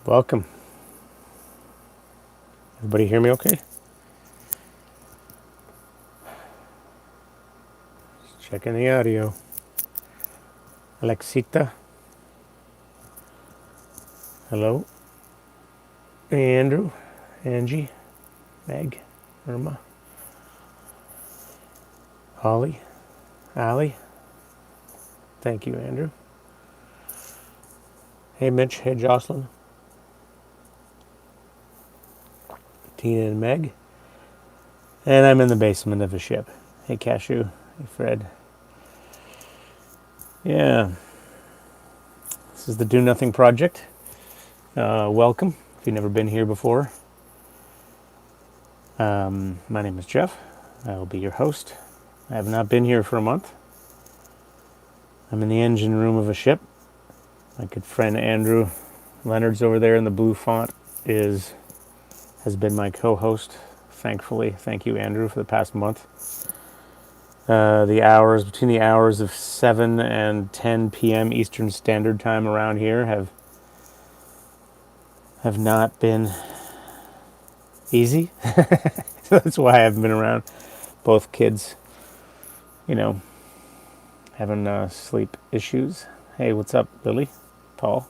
Welcome. Everybody hear me okay? Just checking the audio. Alexita. Hello. Andrew. Angie. Meg. Irma. Holly. Allie. Thank you, Andrew. Hey, Mitch. Hey, Jocelyn. Tina and Meg. And I'm in the basement of a ship. Hey, Cashew. Hey, Fred. Yeah. This is the Do Nothing Project. Welcome, if you've never been here before. My name is Jeff. I will be your host. I have not been here for a month. I'm in the engine room of a ship. My good friend Andrew Leonard's over there in the blue font has been my co-host, thankfully. Thank you, Andrew, for the past month. Between the hours of 7 and 10 p.m. Eastern Standard Time around here have not been easy. So that's why I haven't been around. Both kids, having sleep issues. Hey, what's up, Lily? Paul?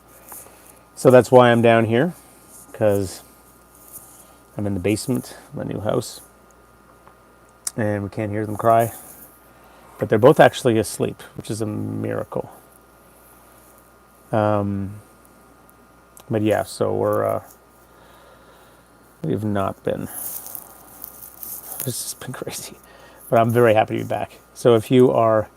So that's why I'm down here, because I'm in the basement of my new house, and we can't hear them cry. But they're both actually asleep, which is a miracle. But yeah, so we've not been. This has been crazy, but I'm very happy to be back. So if you are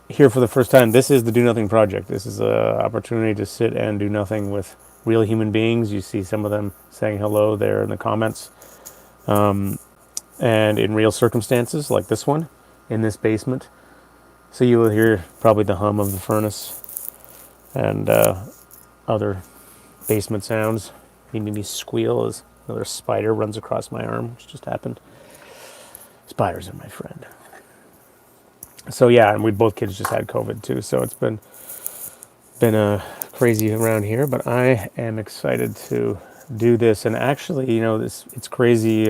here for the first time, this is the Do Nothing Project. This is an opportunity to sit and do nothing with real human beings. You see some of them saying hello there in the comments. And in real circumstances like this one, in this basement. So you will hear probably the hum of the furnace and other basement sounds. You made me squeal as another spider runs across my arm, which just happened. Spiders are my friend. So yeah, and we both kids just had COVID too, so it's been crazy around here. But I am excited to do this, and actually, it's crazy.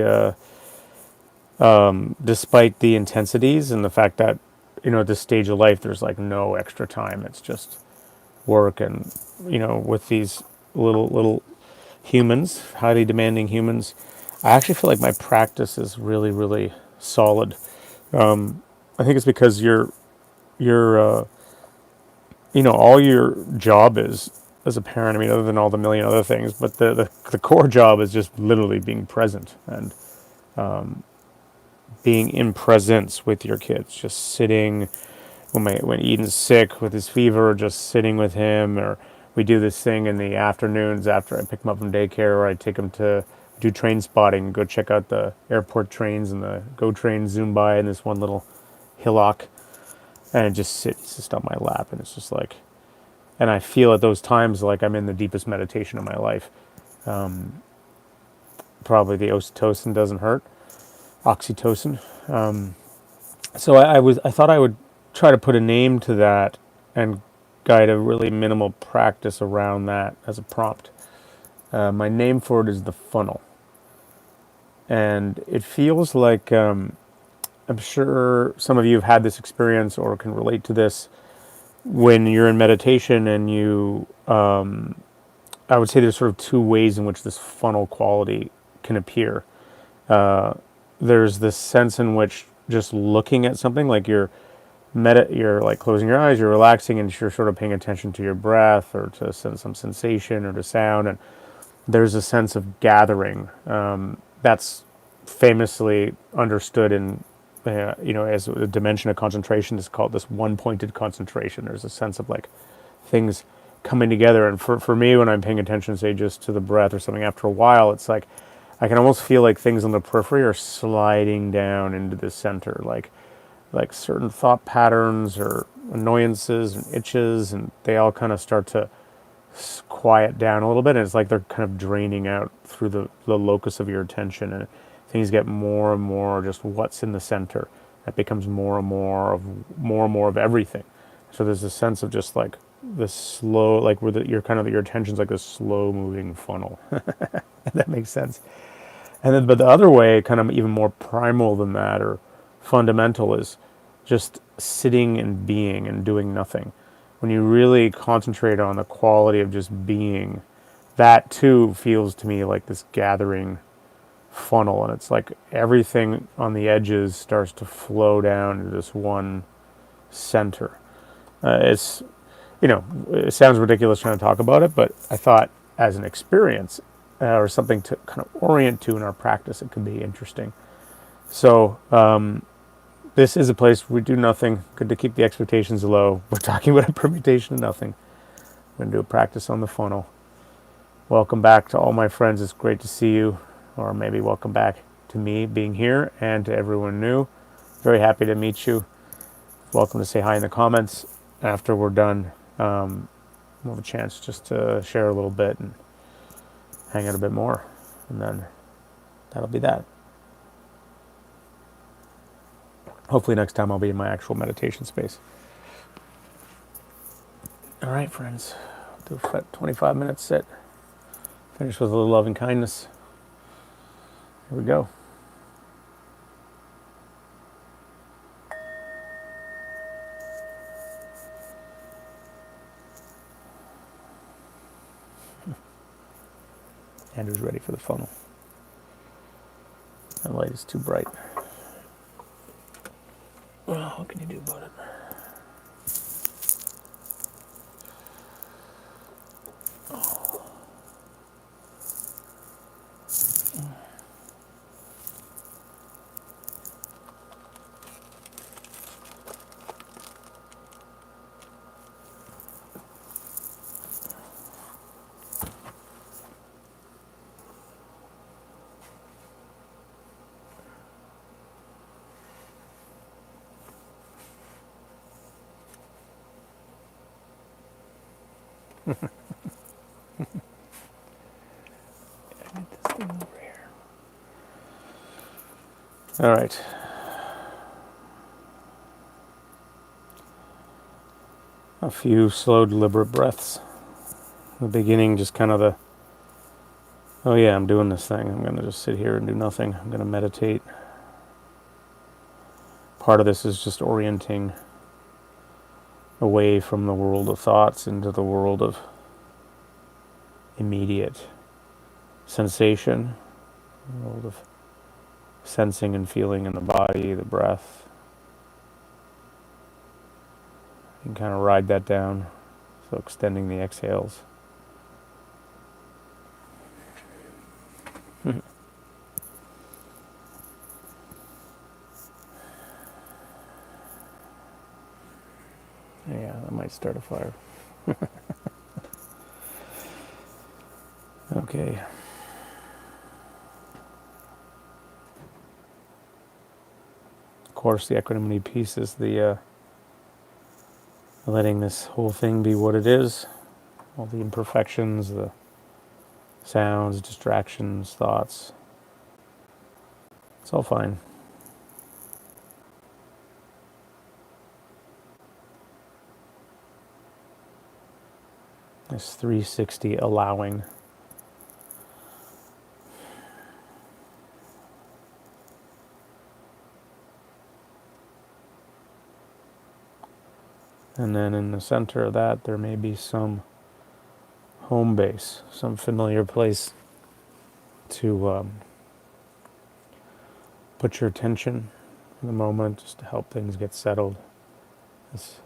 Despite the intensities and the fact that at this stage of life there's like no extra time, it's just work, and with these little humans, highly demanding humans, I actually feel like my practice is really, really solid. I think it's because you're all your job is as a parent, I mean, other than all the million other things, but the core job is just literally being present and being in presence with your kids, just sitting when Eden's sick with his fever, just sitting with him. Or we do this thing in the afternoons after I pick him up from daycare, or I take him to do train spotting, go check out the airport trains, and the GO trains zoom by in this one little hillock, and he's just on my lap, and it's just like, and I feel at those times like I'm in the deepest meditation of my life. Probably the oxytocin doesn't hurt. Oxytocin. So I thought I would try to put a name to that and guide a really minimal practice around that as a prompt. My name for it is the funnel, and it feels like I'm sure some of you have had this experience or can relate to this when you're in meditation, and I would say there's sort of two ways in which this funnel quality can appear. There's this sense in which just looking at something, like you're like closing your eyes, you're relaxing, and you're sort of paying attention to your breath or to some sensation or to sound, and there's a sense of gathering that's famously understood in as a dimension of concentration is called this one-pointed concentration. There's a sense of like things coming together, and for me, when I'm paying attention, say just to the breath or something, after a while, it's like I can almost feel like things on the periphery are sliding down into the center, like certain thought patterns or annoyances and itches, and they all kind of start to quiet down a little bit, and it's like they're kind of draining out through the locus of your attention, and things get more and more just what's in the center. That becomes more and more of everything. So there's a sense of just like the slow, like where you're kind of, your attention's like a slow moving funnel. That makes sense. And then, but the other way, kind of even more primal than that, or fundamental, is just sitting and being and doing nothing. When you really concentrate on the quality of just being, that too feels to me like this gathering funnel, and it's like everything on the edges starts to flow down to this one center. It's, it sounds ridiculous trying to talk about it, but I thought as an experience or something to kind of orient to in our practice, it could be interesting. So this is a place where we do nothing. Good to keep the expectations low. We're talking about a permutation of nothing. We're going to do a practice on the funnel. Welcome back to all my friends. It's great to see you, or maybe welcome back to me being here, and to everyone new. Very happy to meet you. Welcome to say hi in the comments. After we're done, we'll have a chance just to share a little bit and hang out a bit more, and then that'll be that. Hopefully next time I'll be in my actual meditation space. All right, friends. Do a 25-minute sit. Finish with a little loving kindness. Here we go. Andrew's ready for the funnel. The light is too bright. Well, what can you do about it? Get this thing over here. All right. A few slow, deliberate breaths. The beginning, just kind of the, oh yeah, I'm doing this thing. I'm going to just sit here and do nothing. I'm going to meditate. Part of this is just orienting away from the world of thoughts into the world of immediate sensation, the world of sensing and feeling in the body, the breath. You can kind of ride that down, so extending the exhales. Yeah, that might start a fire. Okay. Of course, the equanimity piece is the letting this whole thing be what it is. All the imperfections, the sounds, distractions, thoughts. It's all fine. This 360 allowing. And then in the center of that, there may be some home base, some familiar place to put your attention in the moment, just to help things get settled. It's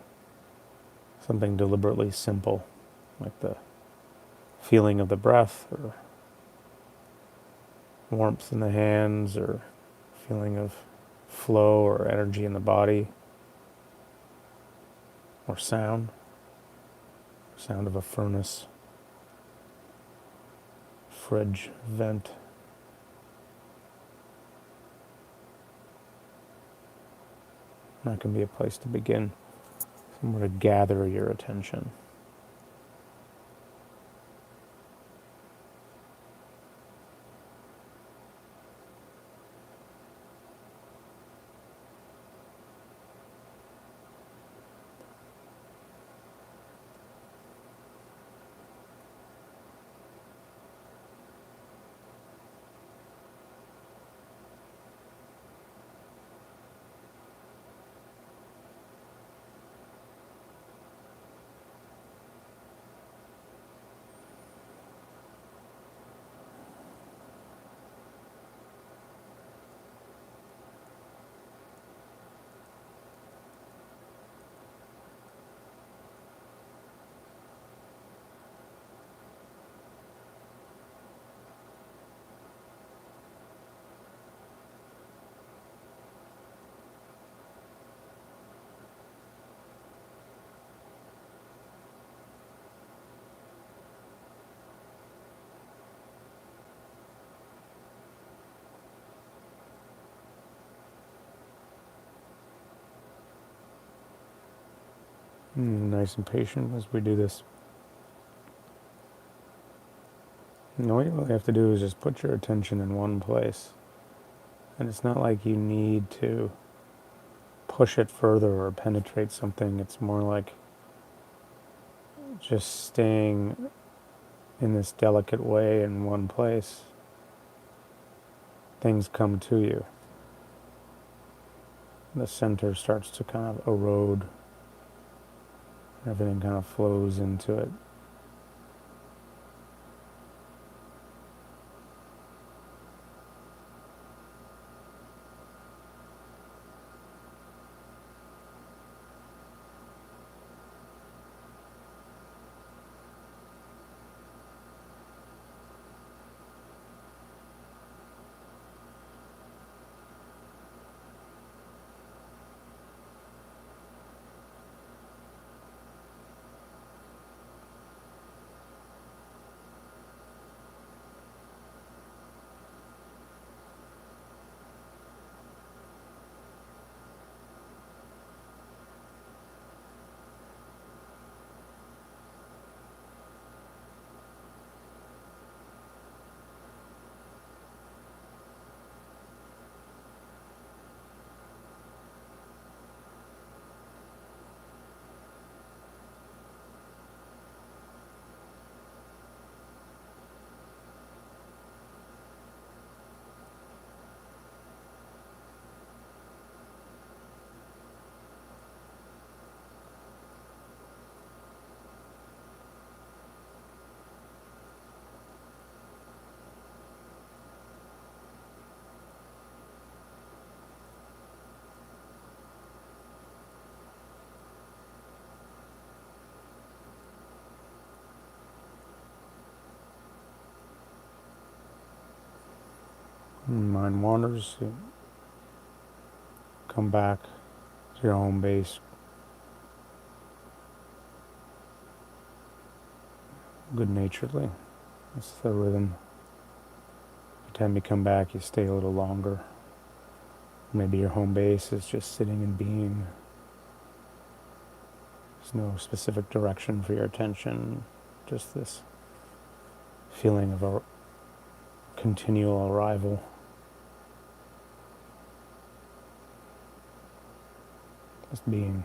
something deliberately simple, like the feeling of the breath, or warmth in the hands, or feeling of flow or energy in the body, or sound of a furnace, fridge, vent. That can be a place to begin, somewhere to gather your attention. Nice and patient as we do this. And all you really have to do is just put your attention in one place. And it's not like you need to push it further or penetrate something. It's more like just staying in this delicate way in one place. Things come to you. The center starts to kind of erode. Everything kind of flows into it. Mind wanders, you come back to your home base good-naturedly. That's the rhythm. Every time you come back, you stay a little longer. Maybe your home base is just sitting and being. There's no specific direction for your attention, just this feeling of a continual arrival. Just being.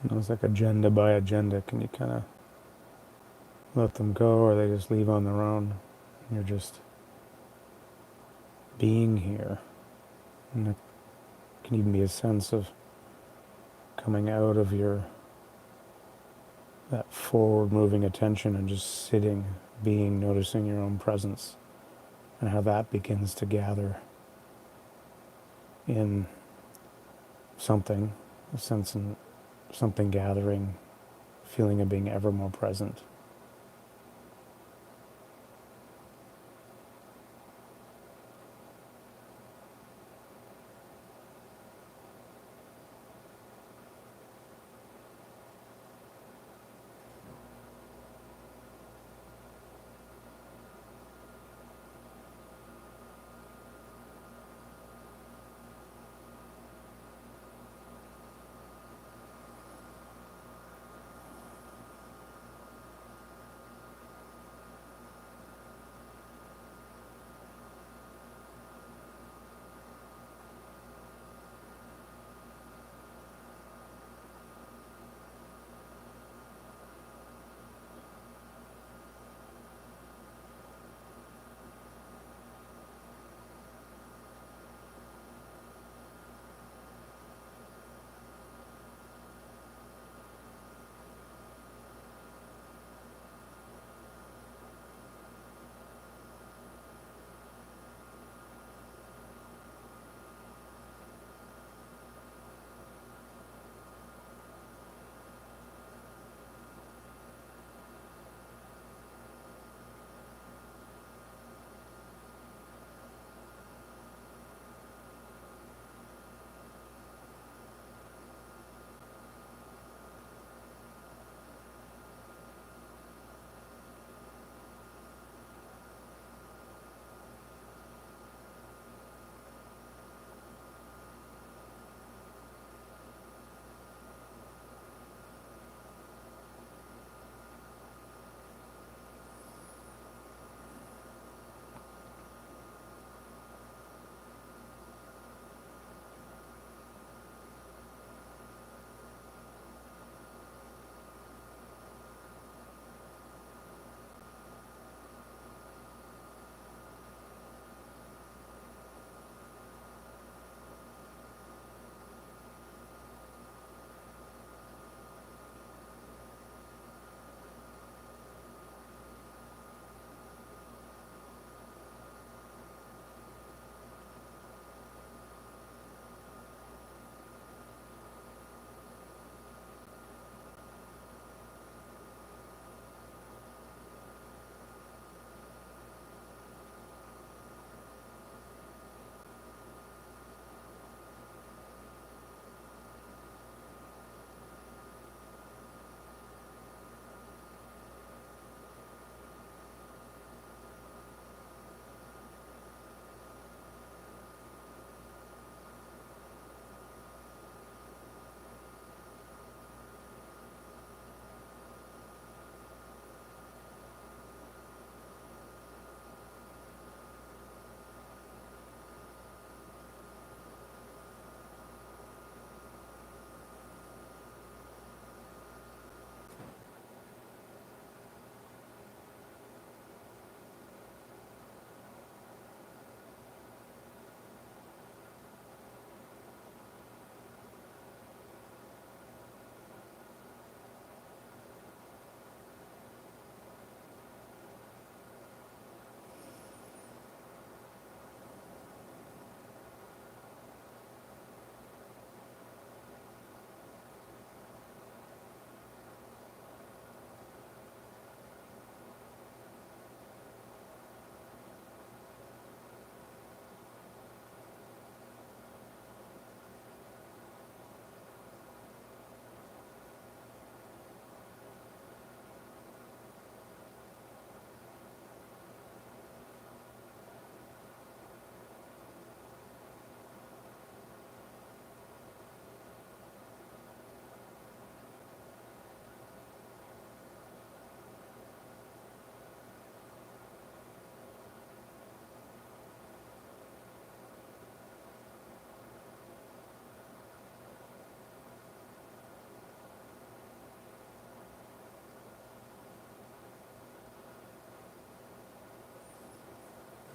It's like agenda by agenda. Can you kind of let them go, or they just leave on their own? You're just being here. And it can even be a sense of coming out of your that forward moving attention and just sitting, being, noticing your own presence and how that begins to gather in something, a sense in something gathering, feeling of being ever more present.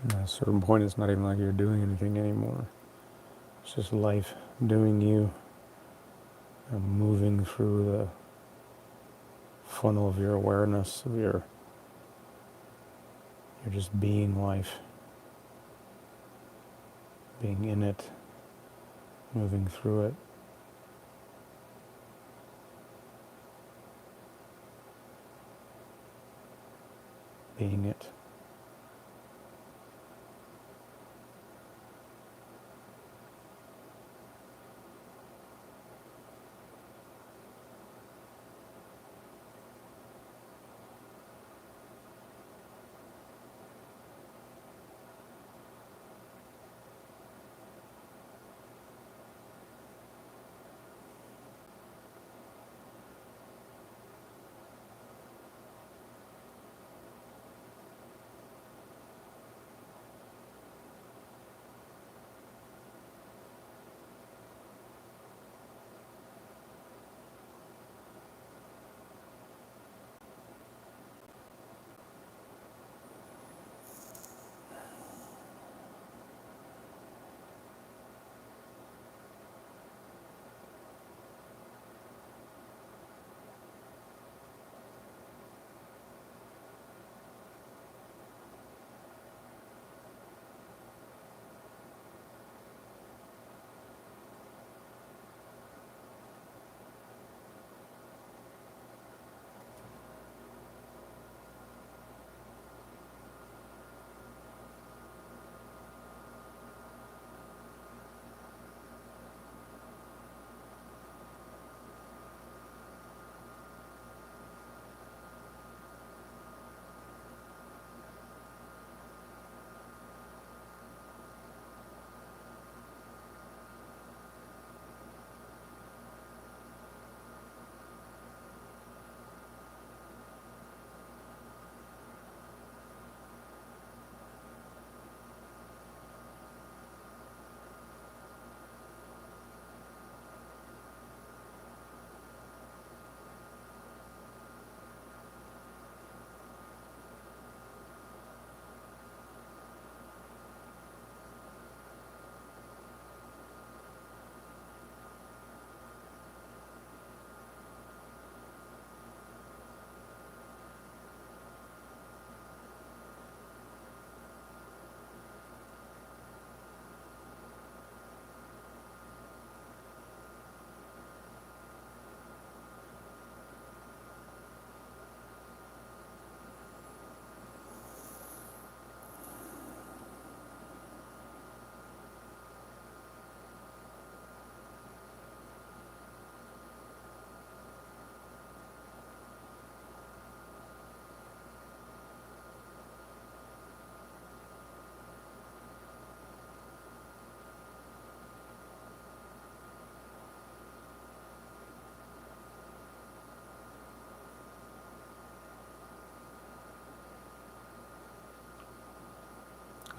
At a certain point, it's not even like you're doing anything anymore. It's just life doing you, moving through the funnel of your awareness, of you're just being life, being in it, moving through it. Being it.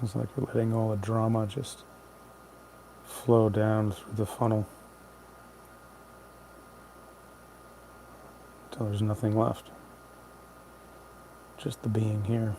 It's like you're letting all the drama just flow down through the funnel until there's nothing left. Just the being here.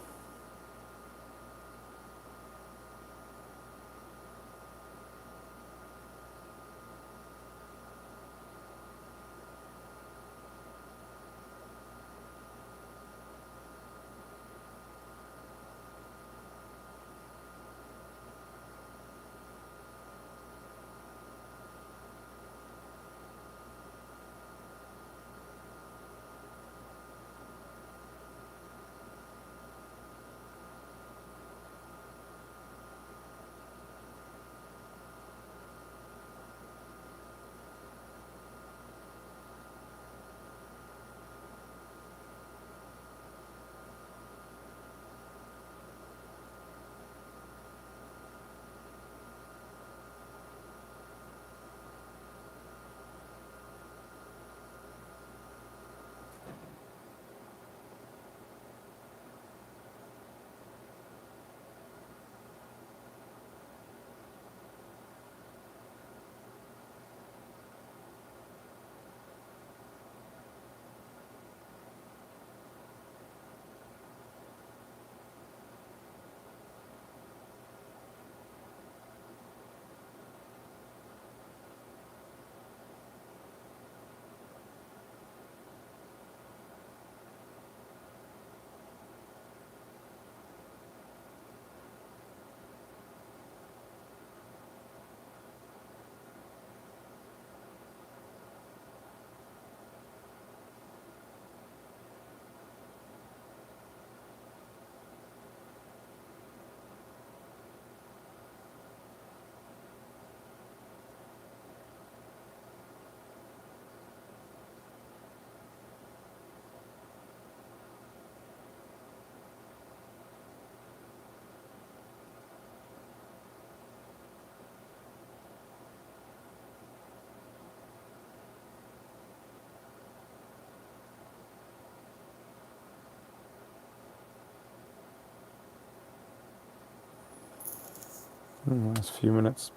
in the last few minutes,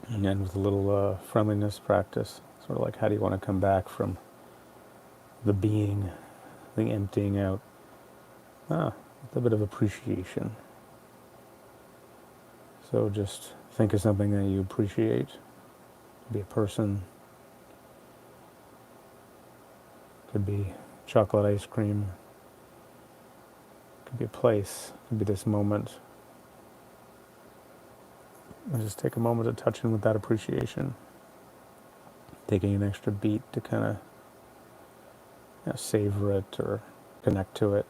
and end with a little friendliness practice. Sort of like, how do you want to come back from the being, the emptying out? With a bit of appreciation. So just think of something that you appreciate. Could be a person, could be chocolate ice cream, could be a place, could be this moment. And just take a moment to touch in with that appreciation. Taking an extra beat to kind of savor it or connect to it.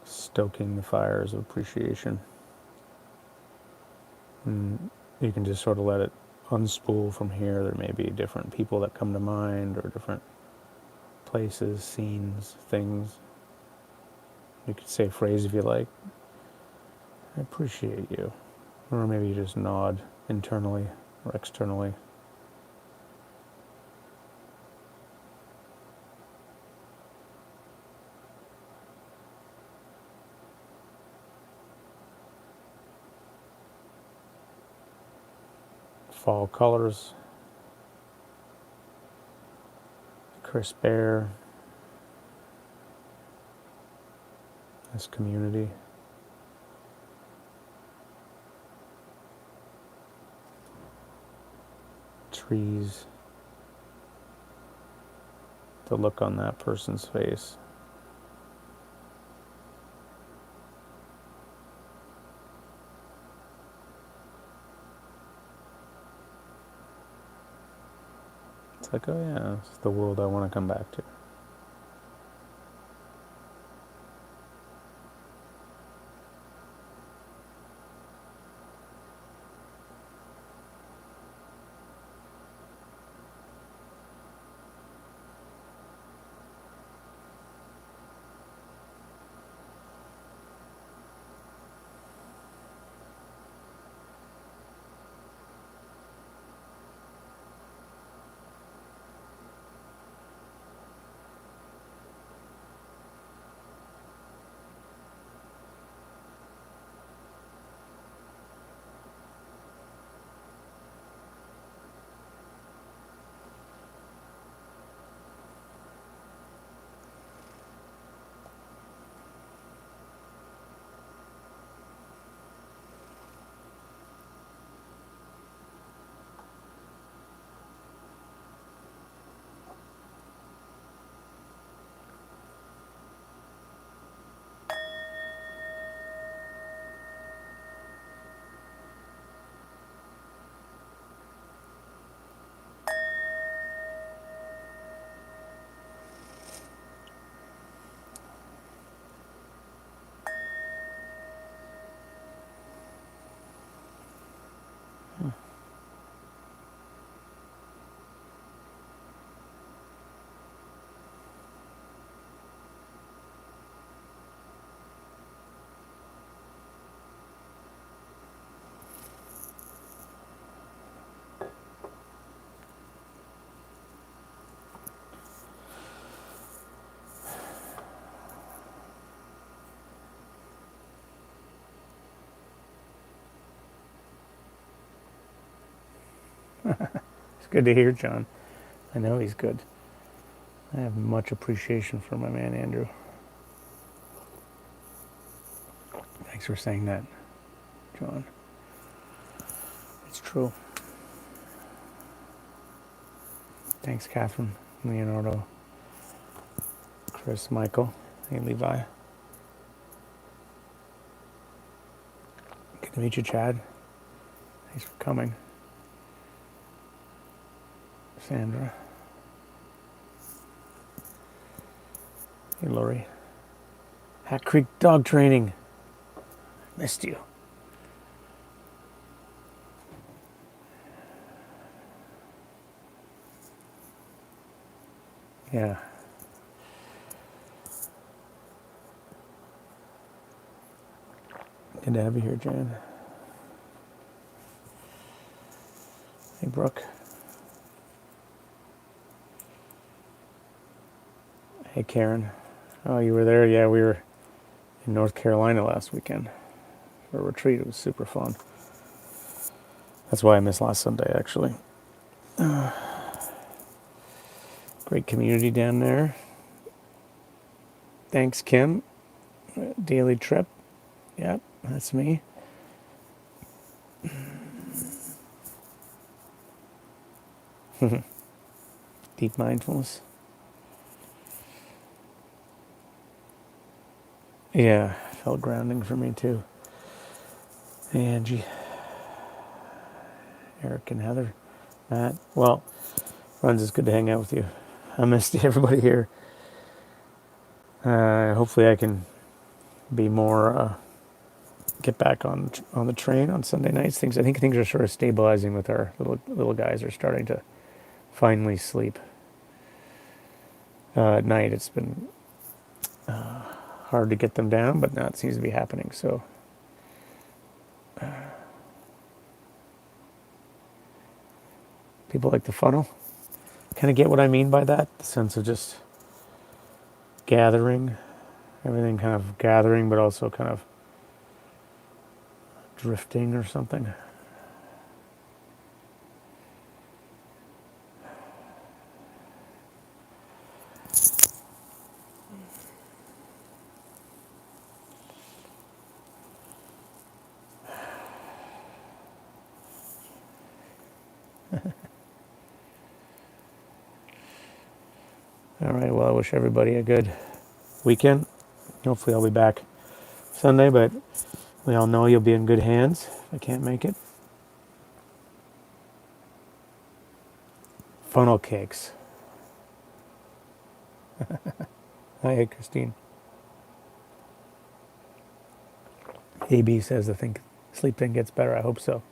Stoking the fires of appreciation. And you can just sort of let it unspool from here. There may be different people that come to mind, or different places, scenes, things. You could say a phrase if you like. I appreciate you. Or maybe you just nod internally or externally. Fall colors, crisp air, this community. Trees, the look on that person's face. It's like, oh yeah, this is the world I want to come back to. It's good to hear, John. I know he's good. I have much appreciation for my man, Andrew. Thanks for saying that, John. It's true. Thanks, Catherine, Leonardo, Chris, Michael, hey, Levi. Good to meet you, Chad. Thanks for coming. Sandra. Hey, Lori. Hat Creek dog training. Missed you. Yeah. Good to have you here, Jan. Hey, Brooke. Hey, Karen. Oh, you were there? Yeah, we were in North Carolina last weekend for a retreat. It was super fun. That's why I missed last Sunday, actually. Great community down there. Thanks, Kim. Daily trip. Yep, that's me. Deep mindfulness. Yeah, felt grounding for me too. Hey, Angie, Eric, and Heather, Matt. Well, Runs, it's good to hang out with you. I missed everybody here. Hopefully, I can be more get back on the train on Sunday nights. I think things are sort of stabilizing with our little guys are starting to finally sleep. At night, it's been hard to get them down, but now it seems to be happening. So. People like the funnel. Kind of get what I mean by that? The sense of just gathering, everything kind of gathering, but also kind of drifting or something. All right, well, I wish everybody a good weekend. Hopefully I'll be back Sunday, but we all know you'll be in good hands if I can't make it. Funnel cakes. Hi, Christine. AB says, I think sleep thing gets better. I hope so.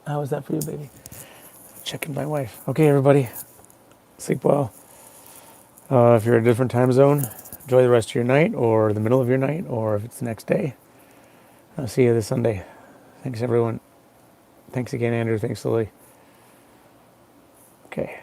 How was that for you, baby? Checking my wife. Okay, everybody. Sleep well. If you're in a different time zone, enjoy the rest of your night or the middle of your night, or if it's the next day. I'll see you this Sunday. Thanks, everyone. Thanks again, Andrew. Thanks, Lily. Okay.